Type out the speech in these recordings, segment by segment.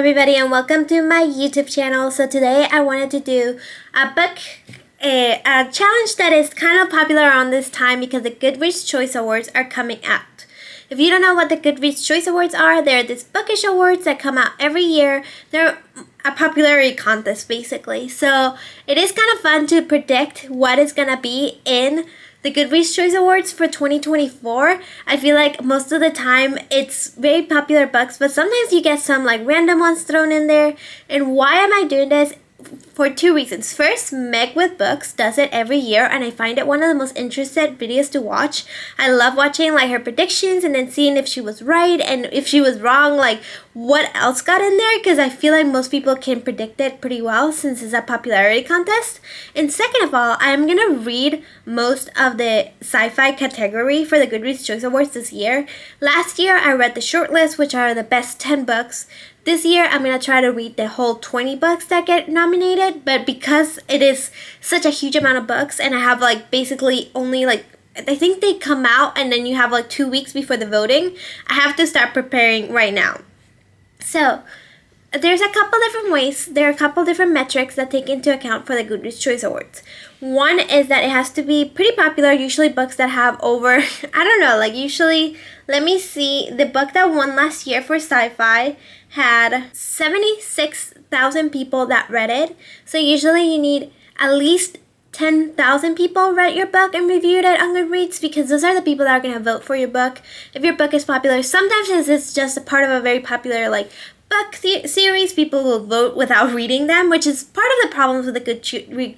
everybody, and welcome to my YouTube channel. So today I wanted to do a book, a challenge that is kind of popular around this time because the Goodreads Choice Awards are coming out. If you don't know what the Goodreads Choice Awards are, they're these bookish awards that come out every year. They're a popularity contest basically. So it is kind of fun to predict what is gonna be in the Goodreads Choice Awards for 2024. I feel like most of the time it's very popular books, but sometimes you get some like random ones thrown in there. And why am I doing this? For two reasons. First, Meg with Books does it every year, and I find it one of the most interesting videos to watch. I love watching like her predictions and then seeing if she was right, and if she was wrong, like what else got in there, because I feel like most people can predict it pretty well since it's a popularity contest. And second of all, I'm gonna read most of the sci-fi category for the Goodreads Choice Awards this year. Last year I read the shortlist, which are the best 10 books. This year, I'm going to try to read the whole 20 books that get nominated, but because it is such a huge amount of books, and I have like basically only like, I think they come out and then you have like 2 weeks before the voting, I have to start preparing right now. So, there's a couple different ways, there are a couple different metrics that take into account for the Goodreads Choice Awards. One is that it has to be pretty popular, usually books that have over, I don't know, like usually, let me see, the book that won last year for SciFi had 76,000 people that read it. So usually you need at least 10,000 people read your book and reviewed it on Goodreads, because those are the people that are going to vote for your book. If your book is popular, sometimes it's just a part of a very popular like book series, people will vote without reading them, which is part of the problems with the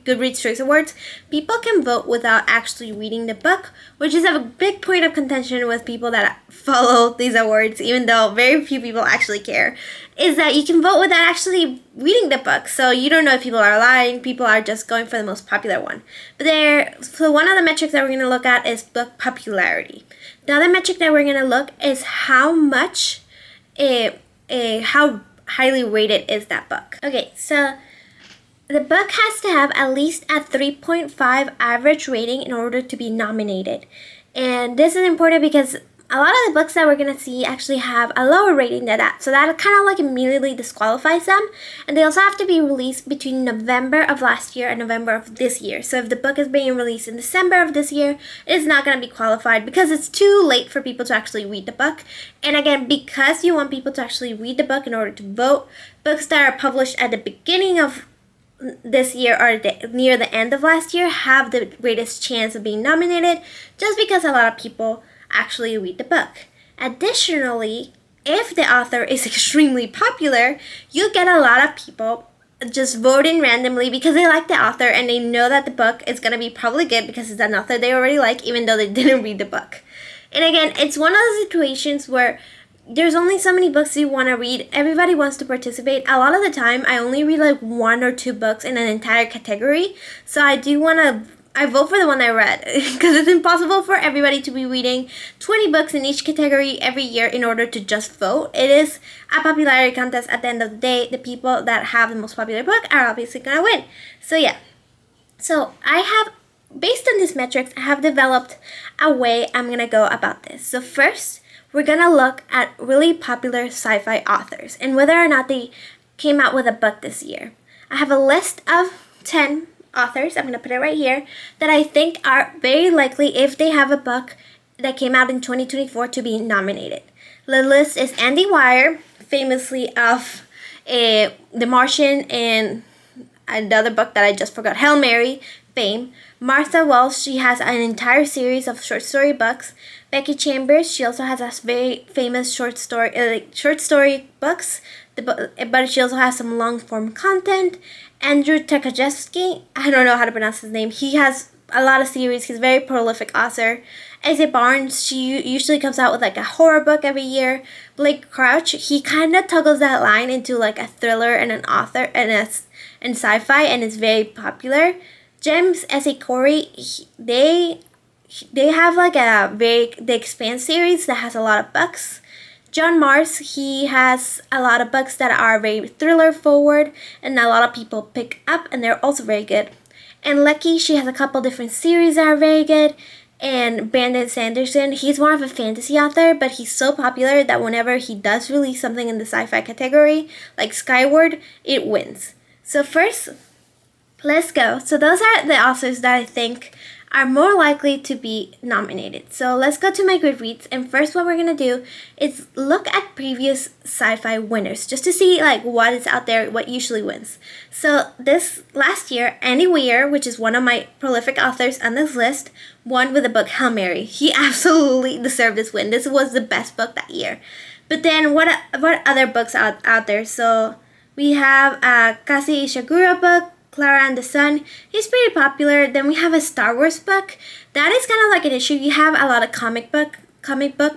Goodreads Choice Awards. People can vote without actually reading the book, which is a big point of contention with people that follow these awards, even though very few people actually care, is that you can vote without actually reading the book. So you don't know if people are lying, people are just going for the most popular one. But so one of the metrics that we're going to look at is book popularity. The other metric that we're going to look is how much how highly rated is that book. Okay, so the book has to have at least a 3.5 average rating in order to be nominated. And this is important because a lot of the books that we're going to see actually have a lower rating than that. So that kind of like immediately disqualifies them. And they also have to be released between November of last year and November of this year. So if the book is being released in December of this year, it is not going to be qualified because it's too late for people to actually read the book. And again, because you want people to actually read the book in order to vote, books that are published at the beginning of this year or near the end of last year have the greatest chance of being nominated, just because a lot of people actually read the book. Additionally, if the author is extremely popular, you get a lot of people just voting randomly because they like the author and they know that the book is going to be probably good because it's an author they already like, even though they didn't read the book. And again, it's one of those situations where there's only so many books you want to read. Everybody wants to participate. A lot of the time, I only read like 1 or 2 books in an entire category. So I vote for the one I read because it's impossible for everybody to be reading 20 books in each category every year in order to just vote. It is a popularity contest. At the end of the day, the people that have the most popular book are obviously going to win. So yeah. So based on these metrics, I have developed a way I'm going to go about this. So first, we're going to look at really popular sci-fi authors and whether or not they came out with a book this year. I have a list of 10 authors, I'm going to put it right here, that I think are very likely, if they have a book that came out in 2024, to be nominated. The list is Andy Weir, famously of The Martian and another book that I just forgot, Hail Mary fame. Martha Wells, she has an entire series of short story books. Becky Chambers, she also has a very famous short story books, but she also has some long form content. Andrew Tarkovsky, I don't know how to pronounce his name. He has a lot of series. He's a very prolific author. Asa Barnes, she usually comes out with like a horror book every year. Blake Crouch, he kind of toggles that line into like a thriller and an author and sci-fi, and is very popular. James S.A. Corey, they have like the Expanse series that has a lot of books. John Mars, he has a lot of books that are very thriller forward and a lot of people pick up, and they're also very good. And Leckie, she has a couple different series that are very good. And Brandon Sanderson, he's more of a fantasy author, but he's so popular that whenever he does release something in the sci-fi category, like Skyward, it wins. So first, let's go. So those are the authors that I think are more likely to be nominated. So let's go to my Goodreads, and first what we're gonna do is look at previous sci-fi winners just to see like what is out there, what usually wins. So this last year, Andy Weir, which is one of my prolific authors on this list, won with the book Hail Mary. He absolutely deserved this win. This was the best book that year. But then what other books out there? So we have a Kazi Ishiguro book, Clara and the Sun. He's pretty popular. Then we have a Star Wars book. That is kind of like an issue. You have a lot of comic book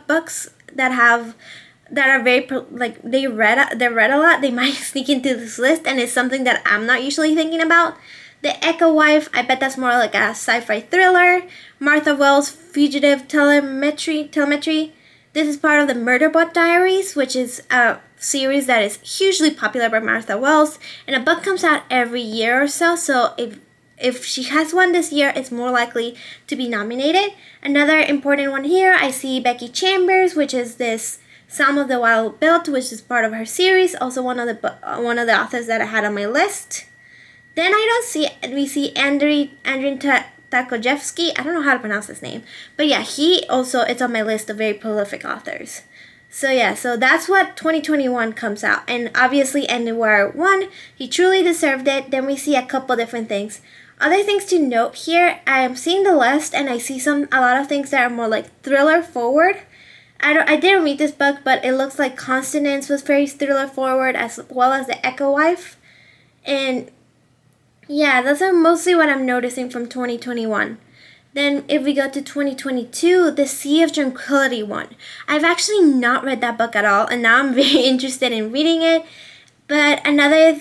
books that are very like they're read a lot. They might sneak into this list, and it's something that I'm not usually thinking about. The Echo Wife, I bet that's more like a sci-fi thriller. Martha Wells' Fugitive Telemetry. This is part of the Murderbot Diaries, which is a series that is hugely popular by Martha Wells, and a book comes out every year or so. So if she has one this year, it's more likely to be nominated. Another important one here, I see Becky Chambers, which is this Psalm of the Wild Built, which is part of her series. Also one of the authors that I had on my list. Then we see Andriy Takojevsky. I don't know how to pronounce his name, but yeah, he also it's on my list of very prolific authors. So yeah, so that's what 2021 comes out, and obviously Andy Weir won. He truly deserved it. Then we see a couple different things. Other things to note here, I am seeing the list and I see a lot of things that are more like thriller forward. I didn't read this book, but it looks like Consonance was very thriller forward, as well as The Echo Wife, and yeah, those are mostly what I'm noticing from 2021. Then if we go to 2022, The Sea of Tranquility won. I've actually not read that book at all, and now I'm very interested in reading it. But another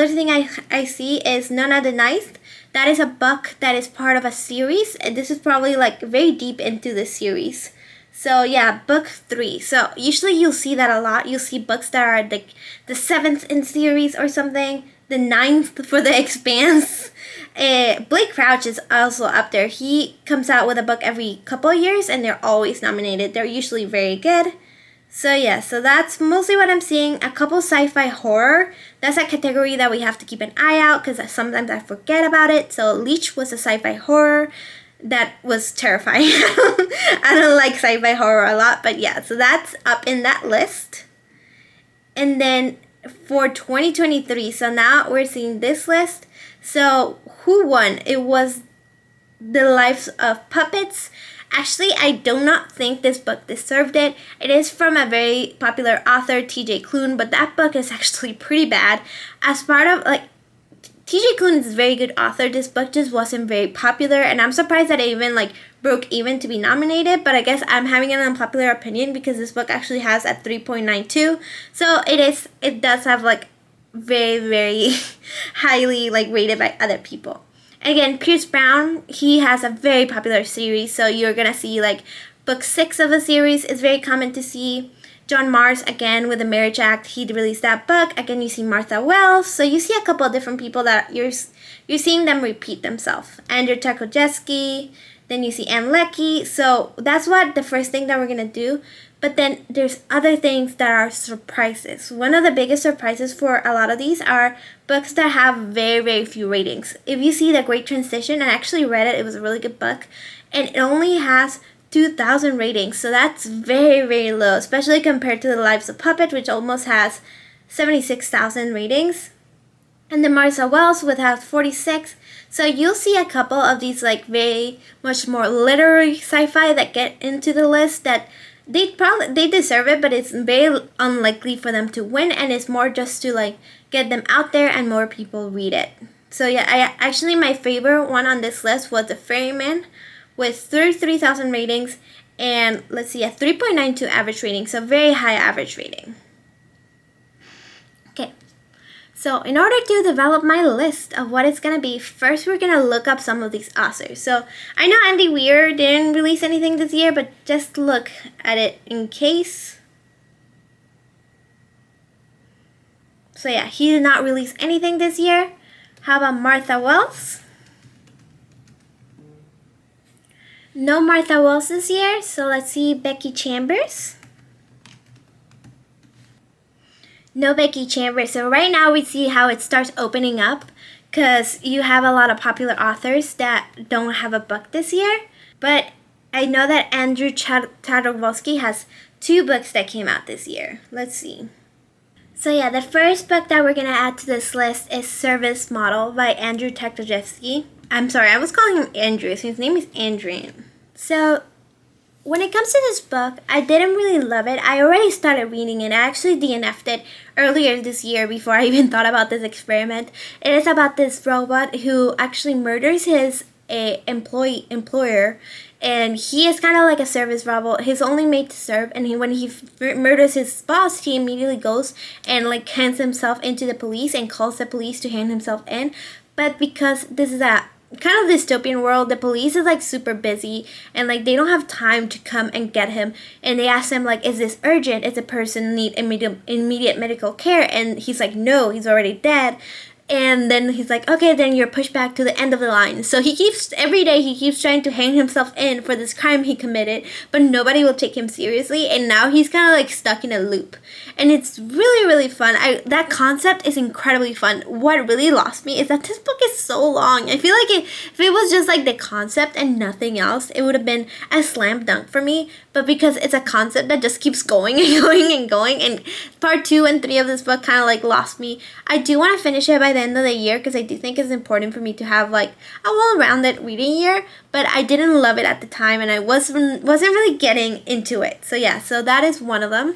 thing I see is Nona the Ninth. That is a book that is part of a series, and this is probably like very deep into the series. So yeah, book 3. So usually you'll see that a lot. You'll see books that are like the 7th in series or something. The 9th for The Expanse. Blake Crouch is also up there. He comes out with a book every couple of years, and they're always nominated. They're usually very good. So yeah, so that's mostly what I'm seeing. A couple sci-fi horror. That's a category that we have to keep an eye out because sometimes I forget about it. So Leech was a sci-fi horror that was terrifying. I don't like sci-fi horror a lot, but yeah, so that's up in that list. And then for 2023, so now we're seeing this list. So who won? It was The Lives of Puppets. Actually, I do not think this book deserved it. It is from a very popular author, TJ Klune, but that book is actually pretty bad. As part of TJ Klune is a very good author. This book just wasn't very popular, and I'm surprised that it even broke even to be nominated, but I guess I'm having an unpopular opinion because this book actually has a 3.92. So it does have very, very highly rated by other people. Again, Pierce Brown, he has a very popular series, so you're gonna see book 6 of a series is very common to see. John Mars, again, with the Marriage Act, he released that book. Again, you see Martha Wells. So you see a couple of different people that you're seeing them repeat themselves. Andrew Tarkovsky, then you see Leckie. So that's what the first thing that we're going to do. But then there's other things that are surprises. One of the biggest surprises for a lot of these are books that have very, very few ratings. If you see The Great Transition, I actually read it. It was a really good book. And it only has 2,000 ratings, so that's very, very low, especially compared to The Lives of Puppet, which almost has 76,000 ratings. And then Martha Wells would have 46. So you'll see a couple of these very much more literary sci-fi that get into the list that they deserve it, but it's very unlikely for them to win, and it's more just to get them out there and more people read it. So yeah, my favorite one on this list was The Ferryman, with 33,000 ratings, and let's see, a 3.92 average rating, so very high average rating. Okay, so in order to develop my list of what it's gonna be, first we're gonna look up some of these authors. So I know Andy Weir didn't release anything this year, but just look at it in case. So yeah, he did not release anything this year. How about Martha Wells? No Martha Wells this year, so let's see Becky Chambers. No Becky Chambers. So right now we see how it starts opening up because you have a lot of popular authors that don't have a book this year. But I know that Andrew Tarnowski has 2 books that came out this year. Let's see. So yeah, the first book that we're going to add to this list is Service Model by Andrew Tarnowski. I'm sorry, I was calling him Andrew. So his name is Andrew. So when it comes to this book, I didn't really love it. I already started reading it. I actually DNF'd it earlier this year before I even thought about this experiment. It is about this robot who actually murders his employer, and he is kind of like a service robot. He's only made to serve, and when he murders his boss, he immediately goes and like hands himself into the police and calls the police to hand himself in. But because this is a kind of dystopian world, the police is like super busy and like they don't have time to come and get him, and they ask him like, is this urgent, is the person need immediate medical care? And he's like, no, he's already dead. And then he's like, okay, then you're pushed back to the end of the line. So every day he keeps trying to hang himself in for this crime he committed, but nobody will take him seriously, and now he's kind of like stuck in a loop. And it's really, really fun. That concept is incredibly fun. What really lost me is that this book is so long. I feel like if it was just like the concept and nothing else, it would have been a slam dunk for me. But because it's a concept that just keeps going and going and going, and part 2 and 3 of this book kind of like lost me. I do want to finish it by the end of the year because I do think it's important for me to have like a well-rounded reading year, but I didn't love it at the time and I wasn't really getting into it. So yeah, so that is one of them.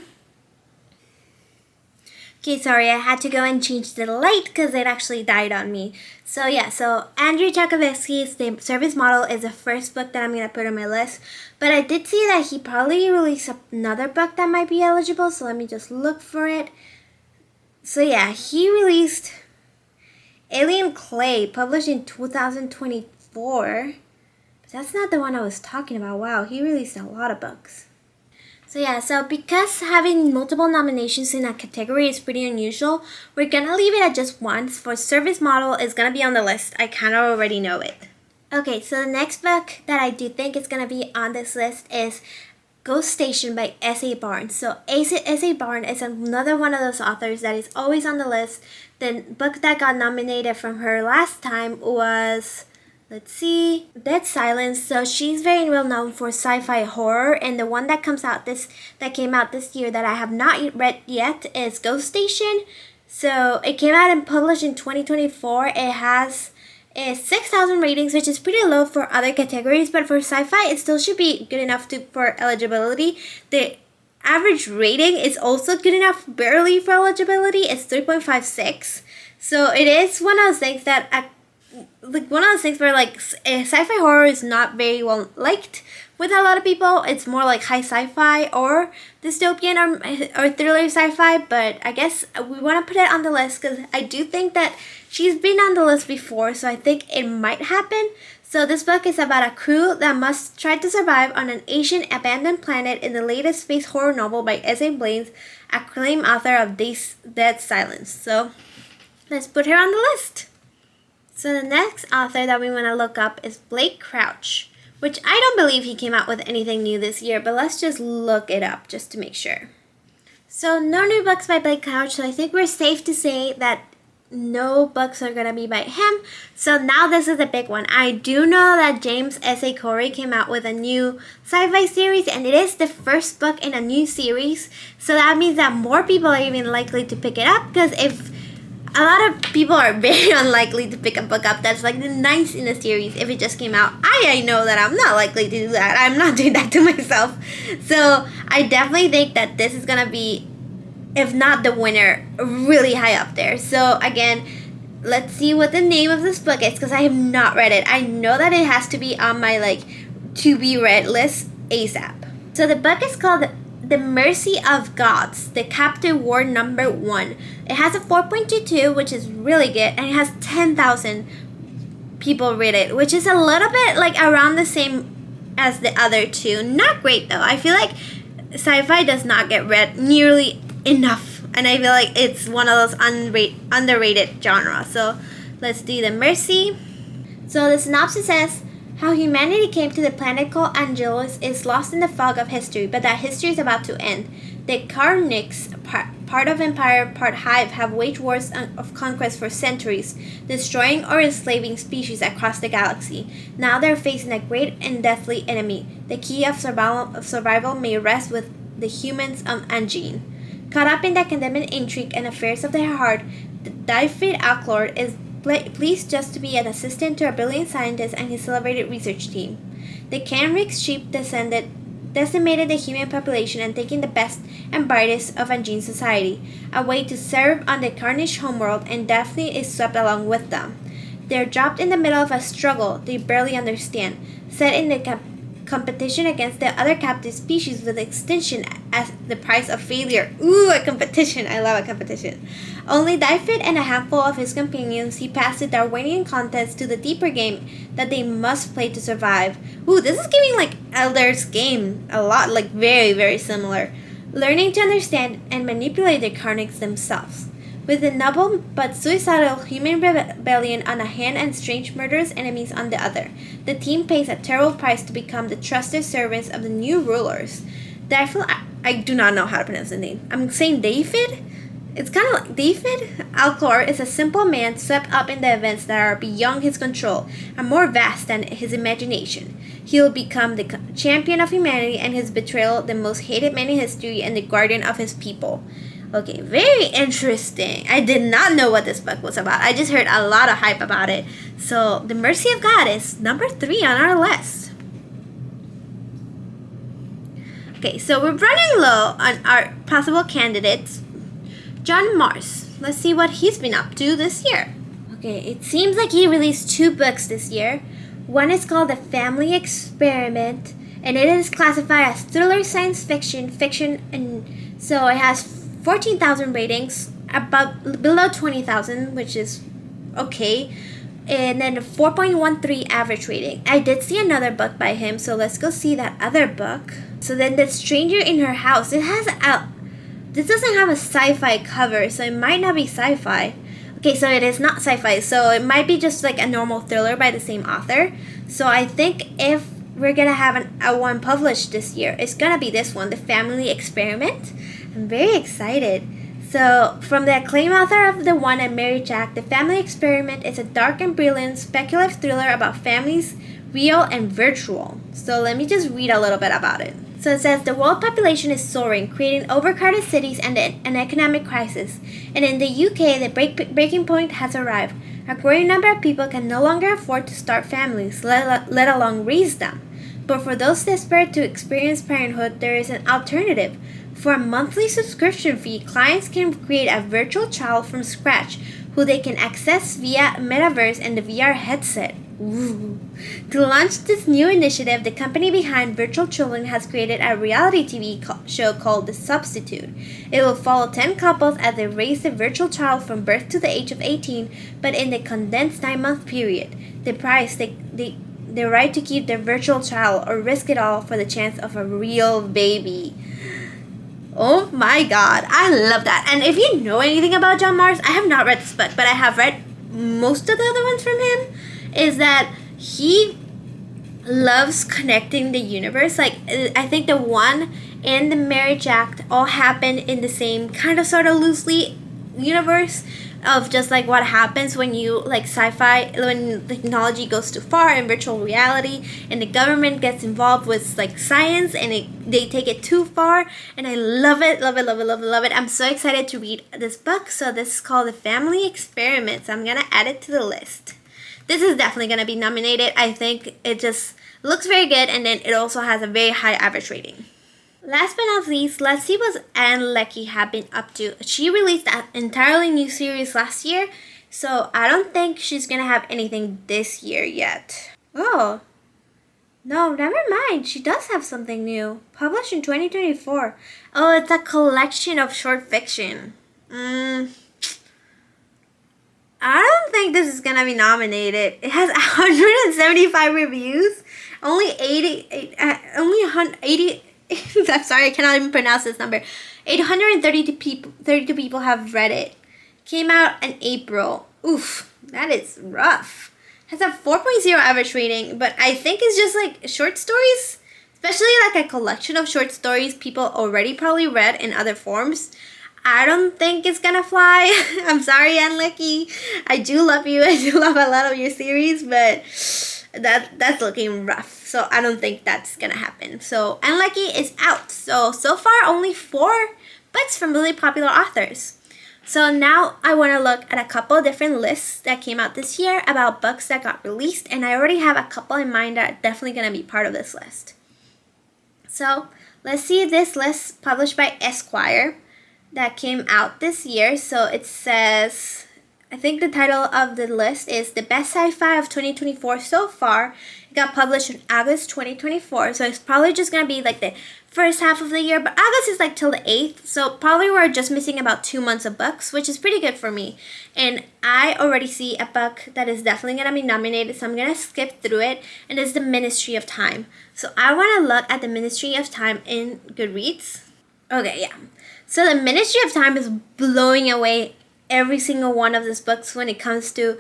Okay, sorry, I had to go and change the light because it actually died on me. So yeah, so Andrew Tarnowski's The Service Model is the first book that I'm going to put on my list. But I did see that he probably released another book that might be eligible, so let me just look for it. So yeah, he released Alien Clay, published in 2024. But that's not the one I was talking about. Wow, he released a lot of books. So yeah, so because having multiple nominations in a category is pretty unusual, we're gonna leave it at just one. For Service Model is gonna be on the list. I kind of already know it. Okay, so the next book that I do think is gonna be on this list is Ghost Station by S.A. Barnes. So S.A. Barnes is another one of those authors that is always on the list. The book that got nominated from her last time was, let's see, Dead Silence. So she's very well known for sci-fi horror, and the one that came out this year that I have not read yet is Ghost Station. So it came out and published in 2024. It has 6,000 ratings, which is pretty low for other categories, but for sci-fi it still should be good enough for eligibility. The average rating is also good enough barely for eligibility. It's 3.56. So it is one of those things that where like sci-fi horror is not very well liked with a lot of people. It's more like high sci-fi or dystopian or thriller sci-fi, but I guess we want to put it on the list because I do think that she's been on the list before, so I think it might happen. So this book is about a crew that must try to survive on an ancient abandoned planet in the latest space horror novel by S.A. Barnes, acclaimed author of Dead Silence. So let's put her on the list. So the next author that we want to look up is Blake Crouch, which I don't believe he came out with anything new this year, but let's just look it up just to make sure. So no new books by Blake Crouch, so I think we're safe to say that no books are going to be by him. So now this is a big one. I do know that James S.A. Corey came out with a new sci-fi series, and it is the first book in a new series. So that means that more people are even likely to pick it up, because if a lot of people are very unlikely to pick a book up that's like nice in the series if it just came out. I know that I'm not likely to do that. I'm not doing that to myself. So I definitely think that this is going to be, if not the winner, really high up there. So again, let's see what the name of this book is, because I have not read it. I know that it has to be on my like to be read list ASAP. So the book is called The Mercy of Gods, The Captive War Number 1. It has a 4.22, which is really good, and it has 10,000 people read it, which is a little bit like around the same as the other two. Not great though. I feel like sci-fi does not get read nearly enough, and I feel like it's one of those underrated genres. So let's do The Mercy. So the synopsis says, How humanity came to the planet called Angelus is lost in the fog of history, but that history is about to end. The Karniks, part of Empire, part Hive, have waged wars of conquest for centuries, destroying or enslaving species across the galaxy. Now they're facing a great and deathly enemy. The key of survival may rest with the humans of Angene. Caught up in the academic intrigue and affairs of their heart, the Dyfed Alclord is pleased just to be an assistant to a brilliant scientist and his celebrated research team. The Canrix sheep decimated the human population and taking the best and brightest of Angene society, a way to serve on the Carnish homeworld, and Daphne is swept along with them. They're dropped in the middle of a struggle they barely understand, set in the competition against the other captive species with extinction as the price of failure. Ooh, a competition! I love a competition. Only Dyfed and a handful of his companions see past the Darwinian contest to the deeper game that they must play to survive. Ooh, this is giving like Elder's Game a lot, like very, very similar. Learning to understand and manipulate the Karniks themselves. With the noble but suicidal human rebellion on a hand and strange murderous enemies on the other, the team pays a terrible price to become the trusted servants of the new rulers. I do not know how to pronounce the name. I'm saying David? It's kind of like David. Alcor is a simple man swept up in the events that are beyond his control and more vast than his imagination. He will become the champion of humanity, and his betrayal the most hated man in history and the guardian of his people. Okay, very interesting. I did not know what this book was about. I just heard a lot of hype about it. So, The Mercy of God is number 3 on our list. Okay, so we're running low on our possible candidates. John Mars. Let's see what he's been up to this year. Okay, it seems like he released 2 books this year. One is called The Family Experiment, and it is classified as thriller, science fiction, and so it has 14,000 ratings, below 20,000, which is okay, and then a 4.13 average rating. I did see another book by him, so let's go see that other book. So then The Stranger in Her House. This doesn't have a sci-fi cover, so it might not be sci-fi. Okay, so it is not sci-fi, so it might be just like a normal thriller by the same author. So I think if we're gonna have a one published this year, it's gonna be this one, The Family Experiment. I'm very excited. So, from the acclaimed author of The One and Mary Jack, The Family Experiment is a dark and brilliant speculative thriller about families, real and virtual. So, let me just read a little bit about it. So, it says the world population is soaring, creating overcrowded cities and an economic crisis. And in the UK, the breaking point has arrived. A growing number of people can no longer afford to start families, let alone raise them. But for those desperate to experience parenthood, there is an alternative. For a monthly subscription fee, clients can create a virtual child from scratch who they can access via Metaverse and the VR headset. Ooh. To launch this new initiative, the company behind Virtual Children has created a reality TV show called The Substitute. It will follow 10 couples as they raise the virtual child from birth to the age of 18, but in the condensed 9-month period. The price, the right to keep their virtual child or risk it all for the chance of a real baby. Oh my god, I love that. And if you know anything about John Mars, I have not read this book, but I have read most of the other ones from him, is that he loves connecting the universe. Like, I think The One and the Marriage Act all happen in the same kind of sort of loosely universe of just like what happens when you like sci-fi, when technology goes too far in virtual reality and the government gets involved with like science and they take it too far. And I love it. I'm so excited to read this book. So this is called The Family Experiment. So I'm gonna add it to the list. This is definitely gonna be nominated. I think it just looks very good, and then it also has a very high average rating. Last but not least, let's see what Anne Leckie have been up to. She released an entirely new series last year, so I don't think she's gonna have anything this year yet. Oh, no, never mind. She does have something new, published in 2024. Oh, it's a collection of short fiction. I don't think this is gonna be nominated. It has 175 reviews, only 80. I'm sorry, I cannot even pronounce this number. 32 people have read it. Came out in April. Oof, that is rough. has a 4.0 average rating, but I think it's just like short stories, especially like a collection of short stories people already probably read in other forms. I don't think it's gonna fly. I'm sorry, Leckie. I do love you. I do love a lot of your series, but that's looking rough. So I don't think that's gonna happen. So Leckie is out. So far only 4 books from really popular authors. So now I want to look at a couple of different lists that came out this year about books that got released, and I already have a couple in mind that are definitely gonna be part of this list. So let's see this list published by Esquire that came out this year. So it says, I think the title of the list is The Best Sci-Fi of 2024 So Far. It got published in August 2024, so it's probably just going to be like the first half of the year, but August is like till the 8th, so probably we're just missing about 2 months of books, which is pretty good for me. And I already see a book that is definitely going to be nominated, so I'm going to skip through it, and it's The Ministry of Time. So I want to look at The Ministry of Time in Goodreads. Okay, yeah. So The Ministry of Time is blowing away every single one of these books when it comes to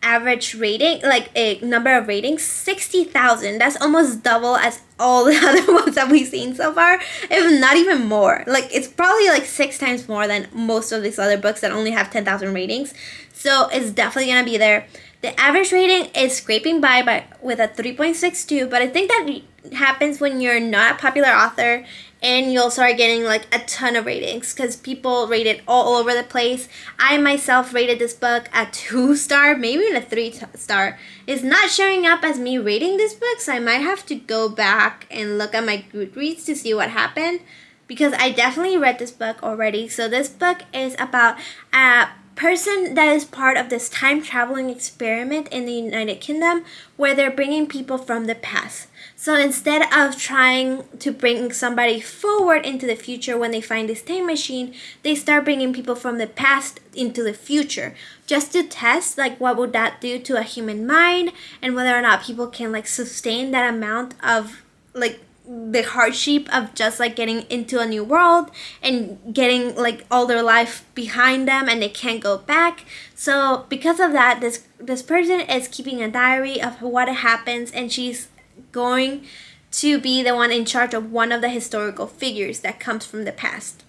average rating, like a number of ratings. 60,000. That's almost double as all the other ones that we've seen so far, if not even more. Like, it's probably like 6 times more than most of these other books that only have 10,000 ratings. So it's definitely gonna be there. The average rating is scraping by with a 3.62, but I think that happens when you're not a popular author and you'll start getting like a ton of ratings because people rate it all over the place. I myself rated this book a 2-star, maybe even a 3-star. It's not showing up as me rating this book, so I might have to go back and look at my Goodreads to see what happened, because I definitely read this book already. So this book is about a person that is part of this time traveling experiment in the United Kingdom where they're bringing people from the past. So instead of trying to bring somebody forward into the future when they find this time machine, they start bringing people from the past into the future just to test like what would that do to a human mind and whether or not people can like sustain that amount of like the hardship of just like getting into a new world and getting like all their life behind them and they can't go back. So because of that, this person is keeping a diary of what happens, and she's going to be the one in charge of one of the historical figures that comes from the past.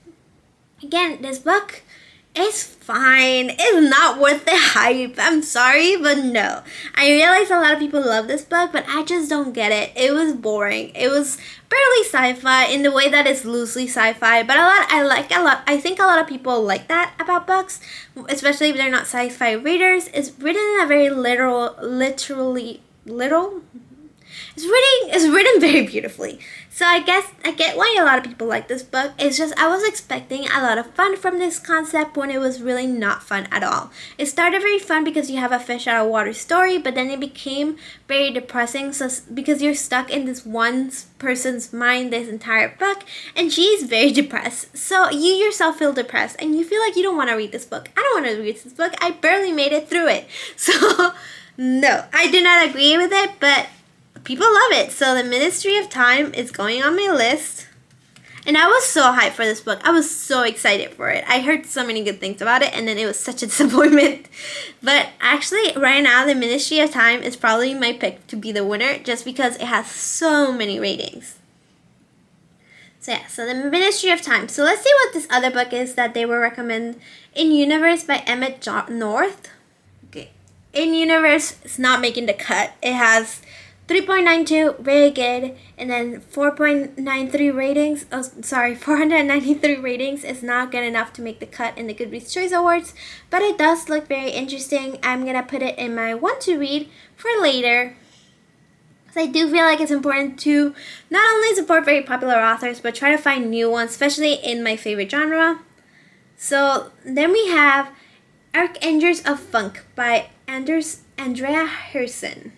Again, this book is fine. It's not worth the hype. I'm sorry, but no. I realize a lot of people love this book, but I just don't get it. It was boring. It was barely sci-fi in the way that it's loosely sci-fi, but I think a lot of people like that about books, especially if they're not sci-fi readers. It's written in a very literally. It's written very beautifully. So I get why a lot of people like this book. It's just I was expecting a lot of fun from this concept when it was really not fun at all. It started very fun because you have a fish out of water story, but then it became very depressing because you're stuck in this one person's mind this entire book, and she's very depressed. So you yourself feel depressed and you feel like you don't want to read this book. I don't want to read this book. I barely made it through it. So no, I do not agree with it, but people love it. So The Ministry of Time is going on my list. And I was so hyped for this book. I was so excited for it. I heard so many good things about it, and then it was such a disappointment. But actually, right now, The Ministry of Time is probably my pick to be the winner just because it has so many ratings. So yeah, so The Ministry of Time. So let's see what this other book is that they will recommend. In Universe by Emmett North. Okay. In Universe is not making the cut. It has 3.92, very good, and then 4.93 ratings. 493 ratings is not good enough to make the cut in the Goodreads Choice Awards, but it does look very interesting. I'm gonna put it in my want to read for later. So I do feel like it's important to not only support very popular authors, but try to find new ones, especially in my favorite genre. So then we have Archangels of Funk by Andrea Hirson.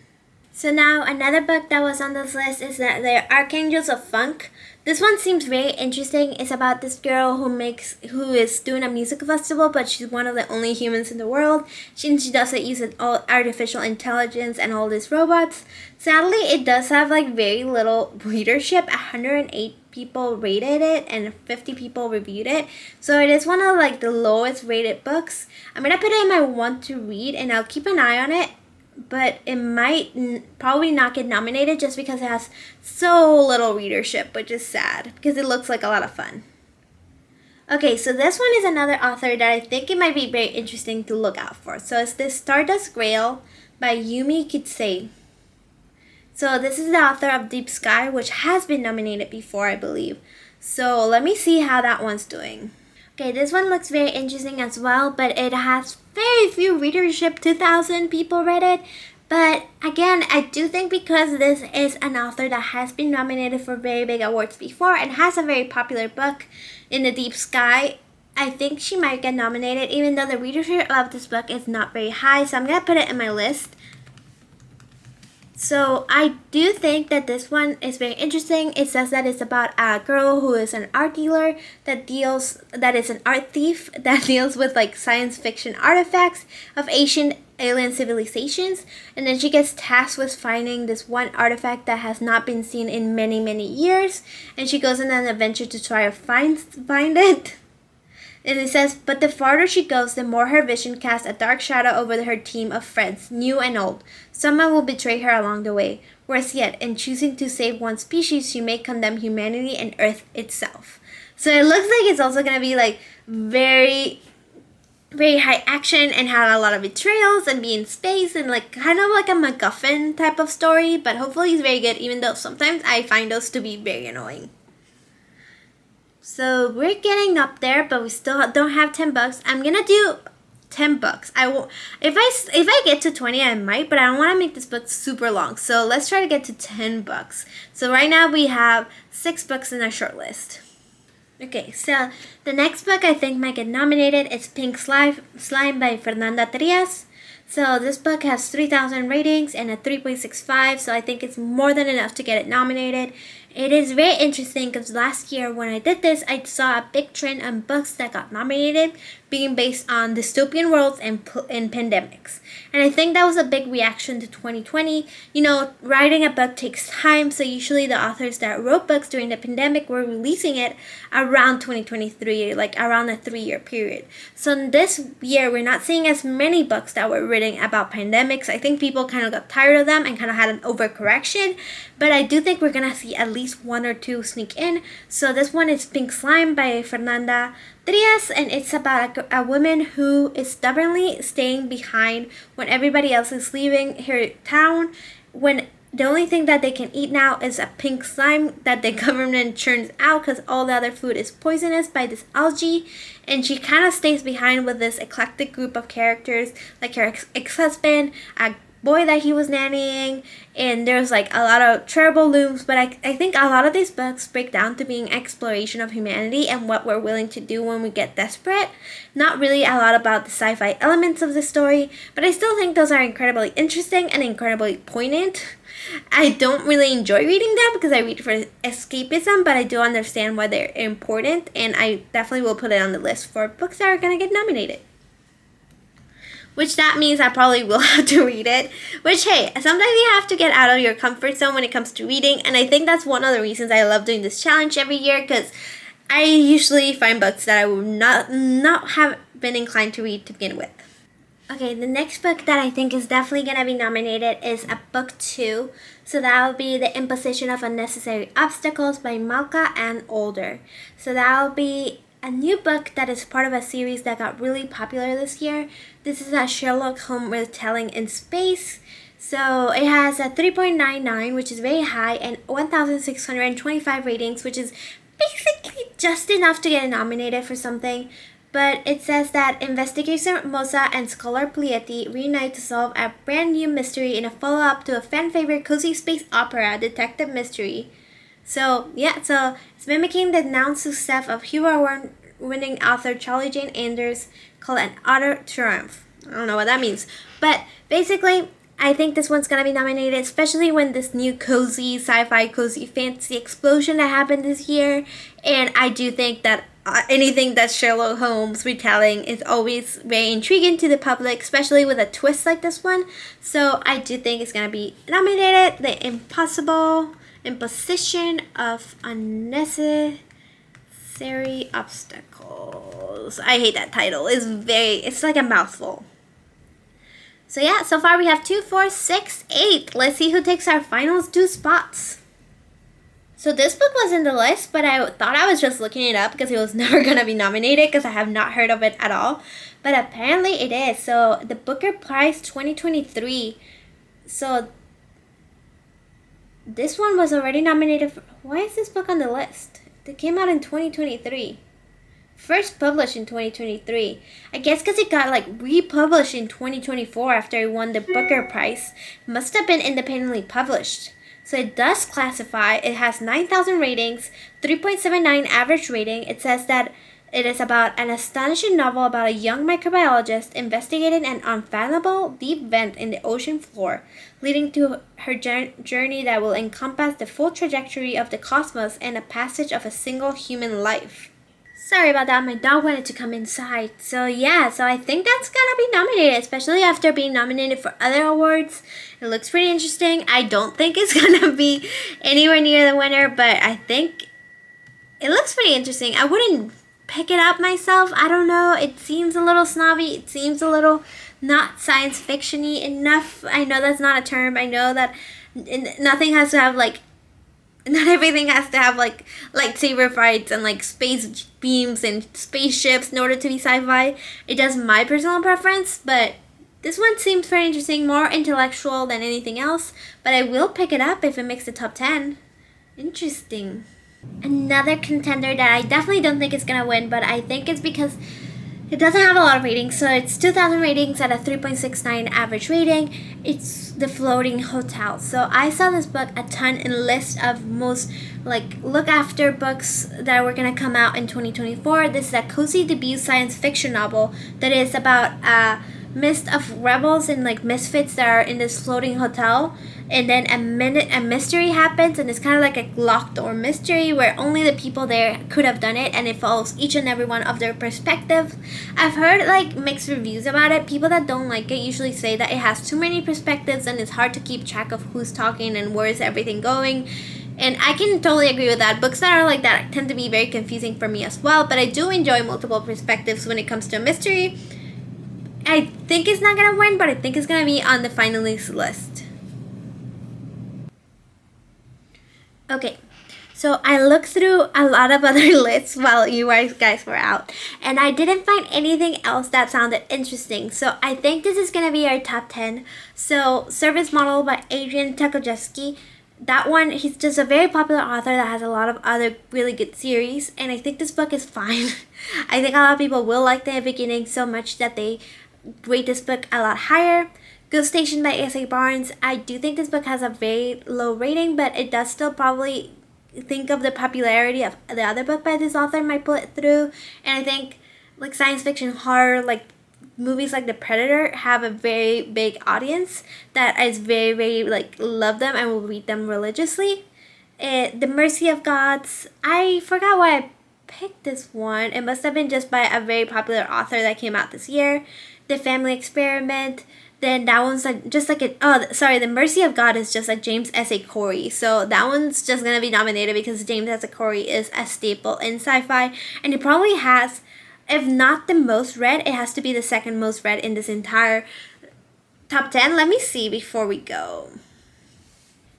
So now another book that was on this list is the Archangels of Funk. This one seems very interesting. It's about this girl who is doing a music festival, but she's one of the only humans in the world. She doesn't use all artificial intelligence and all these robots. Sadly, it does have like very little readership. 108 people rated it and 50 people reviewed it. So it is one of like the lowest rated books. I'm gonna put it in my want to read, and I'll keep an eye on it but it might probably not get nominated just because it has so little readership, which is sad because it looks like a lot of fun. Okay, so this one is another author that I think it might be very interesting to look out for. So it's this Stardust Grail by Yumi Kitsei. So this is the author of Deep Sky, which has been nominated before, I believe. So let me see how that one's doing. Okay, this one looks very interesting as well, but it has very few readership. 2,000 people read it. But again, I do think because this is an author that has been nominated for very big awards before and has a very popular book in the Deep Sky, I think she might get nominated, even though the readership of this book is not very high. So I'm going to put it in my list. So I do think that this one is very interesting. It says that it's about a girl who is an art dealer that is an art thief that deals with like science fiction artifacts of ancient alien civilizations, and then she gets tasked with finding this one artifact that has not been seen in many, many years, and she goes on an adventure to try to find it. And it says, but the farther she goes, the more her vision casts a dark shadow over her team of friends, new and old. Someone will betray her along the way. Worse yet, in choosing to save one species, she may condemn humanity and Earth itself. So it looks like it's also going to be like very, very high action and have a lot of betrayals and be in space and like kind of like a MacGuffin type of story. But hopefully it's very good, even though sometimes I find those to be very annoying. So we're getting up there, but we still don't have 10 bucks. I'm gonna do 10 bucks. I will, if I get to 20, I might, but I don't want to make this book super long. So let's try to get to 10 bucks. So right now we have 6 books in our short list. Okay, so the next book I think might get nominated is Pink Slime by Fernanda Trias. So this book has 3,000 ratings and a 3.65, so I think it's more than enough to get it nominated. It is very interesting because last year when I did this, I saw a big trend on books that got nominated being based on dystopian worlds and pandemics. And I think that was a big reaction to 2020. You know, writing a book takes time, so usually the authors that wrote books during the pandemic were releasing it around 2023, like around a 3-year period. So in this year, we're not seeing as many books that were written about pandemics. I think people kind of got tired of them and kind of had an overcorrection, but I do think we're going to see at least 1 or 2 sneak in. So this one is Pink Slime by Fernanda Trias, and it's about a woman who is stubbornly staying behind when everybody else is leaving her town, when the only thing that they can eat now is a pink slime that the government churns out because all the other food is poisonous by this algae. And she kind of stays behind with this eclectic group of characters, like her ex-husband, a boy that he was nannying, and there's like a lot of terrible looms. But I think a lot of these books break down to being exploration of humanity and what we're willing to do when we get desperate. Not really a lot about the sci-fi elements of the story, but I still think those are incredibly interesting and incredibly poignant. I don't really enjoy reading them because I read for escapism, but I do understand why they're important, and I definitely will put it on the list for books that are going to get nominated. Which that means I probably will have to read it. Which, hey, sometimes you have to get out of your comfort zone when it comes to reading, and I think that's one of the reasons I love doing this challenge every year, because I usually find books that I would not have been inclined to read to begin with. Okay, the next book that I think is definitely going to be nominated is a book 2. So that will be The Imposition of Unnecessary Obstacles by Malka and Older. So that will be a new book that is part of a series that got really popular this year. This is a Sherlock Holmes retelling in space. So it has a 3.99, which is very high, and 1,625 ratings, which is basically just enough to get nominated for something. But it says that investigator Mosa and scholar Plieti reunite to solve a brand new mystery in a follow-up to a fan-favorite cozy space opera detective mystery. So, yeah, so it's mimicking the non-success of Hugo Award-winning author Charlie Jane Anders called An Utter Triumph. I don't know what that means. But basically, I think this one's going to be nominated, especially when this new cozy, sci-fi, cozy fantasy explosion that happened this year. And I do think that anything that's Sherlock Holmes retelling is always very intriguing to the public, especially with a twist like this one. So I do think it's going to be nominated. The Imposition of Unnecessary Obstacles. I hate that title. It's like a mouthful. So yeah, so far we have 2, 4, 6, 8. Let's see who takes our final 2 spots. So this book was in the list, but I thought I was just looking it up because it was never going to be nominated because I have not heard of it at all. But apparently it is. So the Booker Prize 2023. So this one was already nominated for... Why is this book on the list? It came out in 2023. First published in 2023. I guess because it got republished in 2024 after it won the Booker Prize. It must have been independently published. So it does classify. It has 9,000 ratings, 3.79 average rating. It says that it is about an astonishing novel about a young microbiologist investigating an unfathomable deep vent in the ocean floor, leading to her journey that will encompass the full trajectory of the cosmos and a passage of a single human life. Sorry about that, my dog wanted to come inside. So yeah, so I think that's gonna be nominated, especially after being nominated for other awards. It looks pretty interesting. I don't think it's gonna be anywhere near the winner, but I think it looks pretty interesting. I wouldn't pick it up myself. I don't know. It seems a little snobby. It seems a little not science fiction-y enough. I know that's not a term. I know that nothing has to have not everything has to have lightsaber fights and space beams and spaceships in order to be sci-fi. It does my personal preference, but this one seems very interesting, more intellectual than anything else. But I will pick it up if it makes the top 10. Interesting. Another contender that I definitely don't think is gonna win, but I think it's because it doesn't have a lot of ratings, so it's 2,000 ratings at a 3.69 average rating. It's The Floating Hotel. So I saw this book a ton in a list of most look after books that were gonna come out in 2024. This is a cozy debut science fiction novel that is about a mist of rebels and misfits that are in this floating hotel. And then a mystery happens, and it's kind of like a locked door mystery where only the people there could have done it, and it follows each and every one of their perspective. I've heard mixed reviews about it. People that don't like it usually say that it has too many perspectives and it's hard to keep track of who's talking and where is everything going. And I can totally agree with that. Books that are like that tend to be very confusing for me as well, but I do enjoy multiple perspectives when it comes to a mystery. I think it's not going to win, but I think it's going to be on the finalist list. Okay, so I looked through a lot of other lists while you guys were out, and I didn't find anything else that sounded interesting. So I think this is going to be our top 10. So Service Model by Adrian Tukojewski. That one, he's just a very popular author that has a lot of other really good series, and I think this book is fine. I think a lot of people will like the beginning so much that they rate this book a lot higher. Ghost Station by S.A. Barnes. I do think this book has a very low rating, but it does still probably think of the popularity of the other book by this author might pull it through. And I think science fiction horror, movies like The Predator have a very big audience that is very, very love them and will read them religiously. The Mercy of Gods. I forgot why I picked this one. It must have been just by a very popular author that came out this year. The Family Experiment. Then that one's The Mercy of God is just a James S.A. Corey. So that one's just going to be nominated because James S.A. Corey is a staple in sci-fi. And it probably has, if not the most read, it has to be the second most read in this entire top 10. Let me see before we go.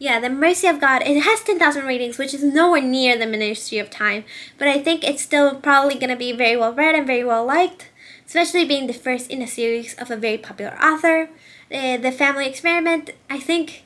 Yeah, The Mercy of God, it has 10,000 ratings, which is nowhere near The Ministry of Time. But I think it's still probably going to be very well read and very well liked, especially being the first in a series of a very popular author. The Family Experiment, I think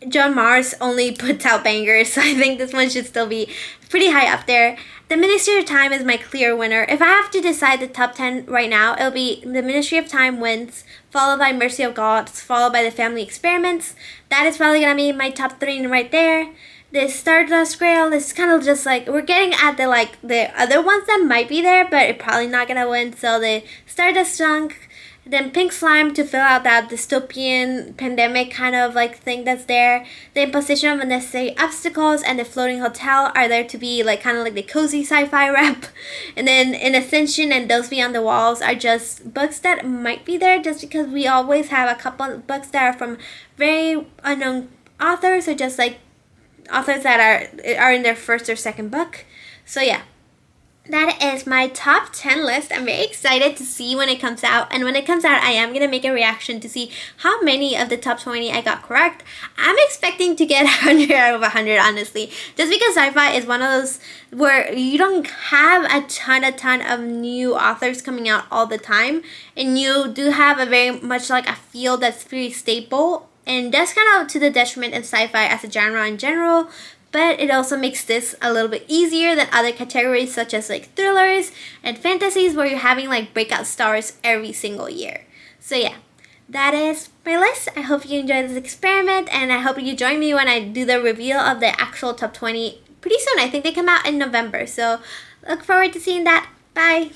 John Mars only puts out bangers, so I think this one should still be pretty high up there. The Ministry of Time is my clear winner. If I have to decide the top 10 right now, it'll be The Ministry of Time wins, followed by Mercy of God, followed by The Family Experiments. That is probably going to be my top 3 right there. The Stardust Grail is kind of just we're getting at the other ones that might be there, but it's probably not gonna win. So the Stardust Chunk, then Pink Slime to fill out that dystopian pandemic kind of thing that's there. The Imposition of Unnecessary Obstacles and The Floating Hotel are there to be kind of the cozy sci-fi rep. And then In Ascension and Those Beyond the Walls are just books that might be there just because we always have a couple of books that are from very unknown authors, or just authors that are in their first or second book. So yeah, that is my top 10 list. I'm very excited to see when it comes out. And when it comes out, I am going to make a reaction to see how many of the top 20 I got correct. I'm expecting to get 100 out of 100, honestly. Just because sci-fi is one of those where you don't have a ton of new authors coming out all the time. And you do have a very much like a field that's pretty stable. And that's kind of to the detriment of sci-fi as a genre in general. But it also makes this a little bit easier than other categories such as like thrillers and fantasies where you're having like breakout stars every single year. So yeah, that is my list. I hope you enjoyed this experiment and I hope you join me when I do the reveal of the actual top 20 pretty soon. I think they come out in November. So look forward to seeing that. Bye!